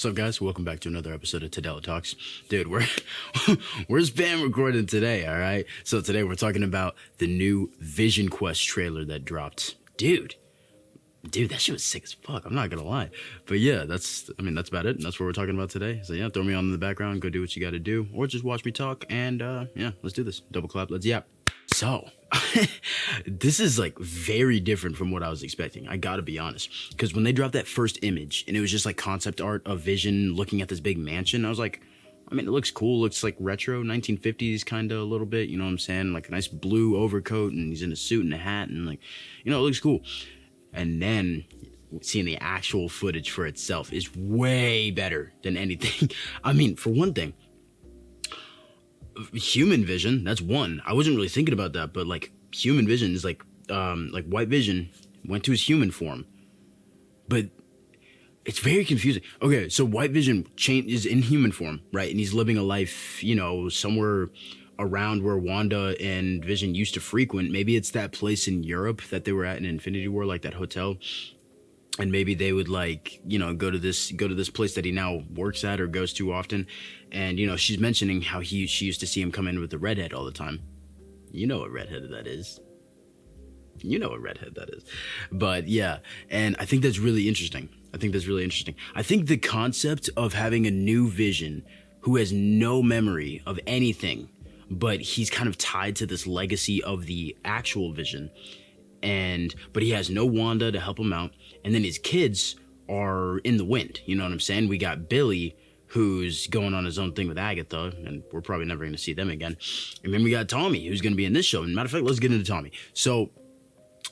What's up, guys? Welcome back to another episode of Tadella Talks. Dude, we're spam recording today, all right? So today we're talking about the new Vision Quest trailer that dropped. Dude, that shit was sick as fuck. I'm not gonna lie. But yeah, that's about it. That's what we're talking about today. So yeah, throw me on in the background, go do what you gotta do, or just watch me talk, and yeah, let's do this. Double clap, let's yap. So, this is like very different from what I was expecting. I gotta be honest. Because when they dropped that first image and it was just like concept art of Vision looking at this big mansion, I was like, I mean, it looks cool. It looks like retro 1950s kind of a little bit. You know what I'm saying? Like a nice blue overcoat and he's in a suit and a hat and like, you know, it looks cool. And then seeing the actual footage for itself is way better than anything. I mean, for one thing, human vision, that's one. I wasn't really thinking about that, but like human vision is like White Vision went to his human form, but it's very confusing. Okay, so White Vision is in human form, right? And he's living a life, you know, somewhere around where Wanda and Vision used to frequent. Maybe it's that place in Europe that they were at in Infinity War, like that hotel. And maybe they would like, you know, go to this place that he now works at or goes to often. And, you know, she's mentioning how she used to see him come in with the redhead all the time. You know what redhead that is. But yeah, and I think that's really interesting. I think the concept of having a new Vision who has no memory of anything, but he's kind of tied to this legacy of the actual Vision. But he has no Wanda to help him out. And then his kids are in the wind. You know what I'm saying? We got Billy, who's going on his own thing with Agatha, and we're probably never going to see them again. And then we got Tommy, who's going to be in this show. And matter of fact, let's get into Tommy. So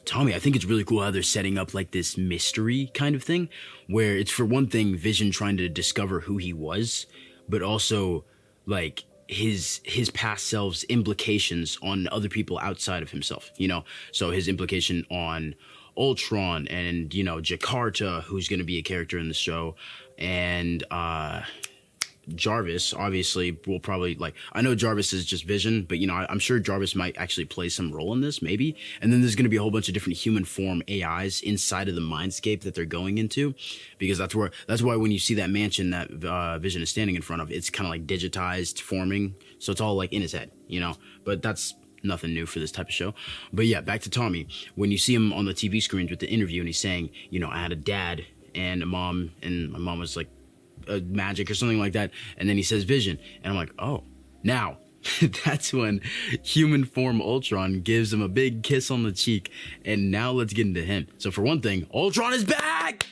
Tommy, I think it's really cool how they're setting up like this mystery kind of thing, where it's for one thing, Vision trying to discover who he was, but also like his past self's implications on other people outside of himself, you know? So his implication on Ultron and, you know, Jakarta, who's going to be a character in the show, and Jarvis, obviously, will probably, like, I know Jarvis is just Vision, but, you know, I'm sure Jarvis might actually play some role in this, maybe. And then there's going to be a whole bunch of different human form AIs inside of the mindscape that they're going into, because that's why when you see that mansion that Vision is standing in front of, it's kind of like digitized forming, so it's all like in his head, you know. But that's nothing new for this type of show. But yeah, back to Tommy. When you see him on the TV screens with the interview and he's saying, you know, I had a dad and a mom, and my mom was like magic or something like that, and then he says Vision, and I'm like, oh, now that's when human form Ultron gives him a big kiss on the cheek. And now let's get into him. So for one thing, Ultron is back.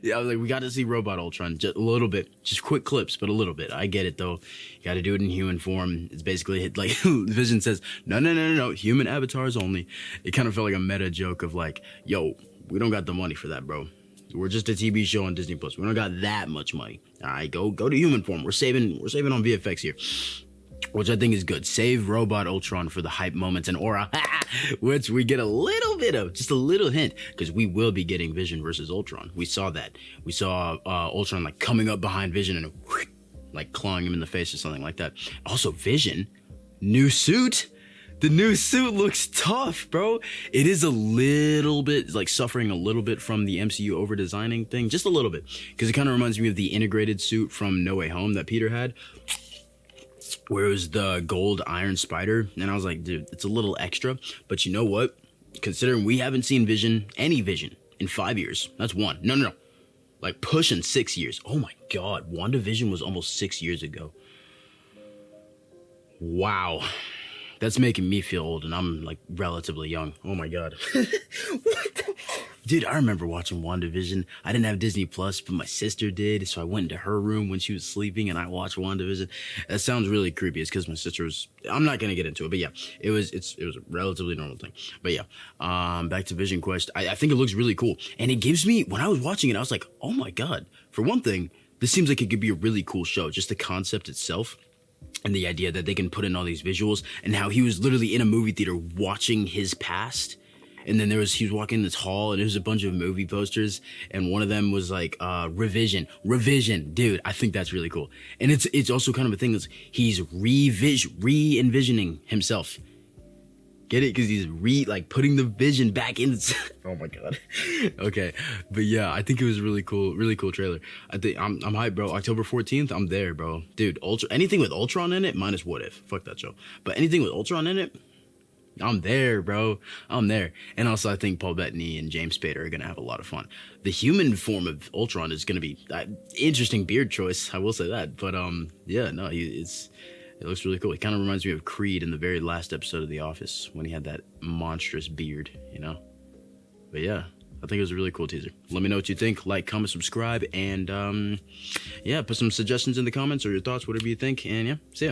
Yeah, I was like, we got to see Robot Ultron just a little bit, just quick clips, but a little bit. I get it though. You got to do it in human form. It's basically like Vision says, no, human avatars only. It kind of felt like a meta joke of like, yo, we don't got the money for that, bro. We're just a TV show on Disney Plus. We don't got that much money. All right, go to human form. We're saving on VFX here, which I think is good. Save Robot Ultron for the hype moments and aura, which we get a little bit of, just a little hint, because we will be getting Vision versus Ultron. We saw that. We saw Ultron like coming up behind Vision and like clawing him in the face or something like that. Also, Vision, new suit. The new suit looks tough, bro. It is a little bit, like, suffering a little bit from the MCU over-designing thing. Just a little bit. Because it kind of reminds me of the integrated suit from No Way Home that Peter had, where it was the gold Iron Spider. And I was like, dude, it's a little extra. But you know what? Considering we haven't seen any Vision, in 5 years. That's one. No. Like, pushing 6 years. Oh, my God. WandaVision was almost 6 years ago. Wow. That's making me feel old, and I'm, like, relatively young. Oh, my God. Dude, I remember watching WandaVision. I didn't have Disney Plus, but my sister did, so I went into her room when she was sleeping, and I watched WandaVision. That sounds really creepy. It's because my sister was... I'm not going to get into it, but yeah. It was a relatively normal thing. But yeah, back to Vision Quest. I think it looks really cool. And it gives me... When I was watching it, I was like, oh, my God. For one thing, this seems like it could be a really cool show. Just the concept itself. And the idea that they can put in all these visuals, and how he was literally in a movie theater watching his past. And then he was walking in this hall, and there was a bunch of movie posters, and one of them was like, revision. Dude, I think that's really cool. And it's also kind of a thing that's, he's re-envisioning himself. Get it? Because he's putting the Vision back in. Oh my god. Okay, but yeah, I think it was a really cool trailer. I think I'm hyped, bro. October 14th, I'm there, bro. Dude, anything with Ultron in it, minus What If. Fuck that show. But anything with Ultron in it, I'm there, bro. I'm there. And also, I think Paul Bettany and James Spader are gonna have a lot of fun. The human form of Ultron is gonna be interesting beard choice. I will say that. But yeah, no, it looks really cool. It kind of reminds me of Creed in the very last episode of The Office when he had that monstrous beard, you know? But yeah, I think it was a really cool teaser. Let me know what you think. Like, comment, subscribe, and yeah, put some suggestions in the comments or your thoughts, whatever you think. And yeah, see ya.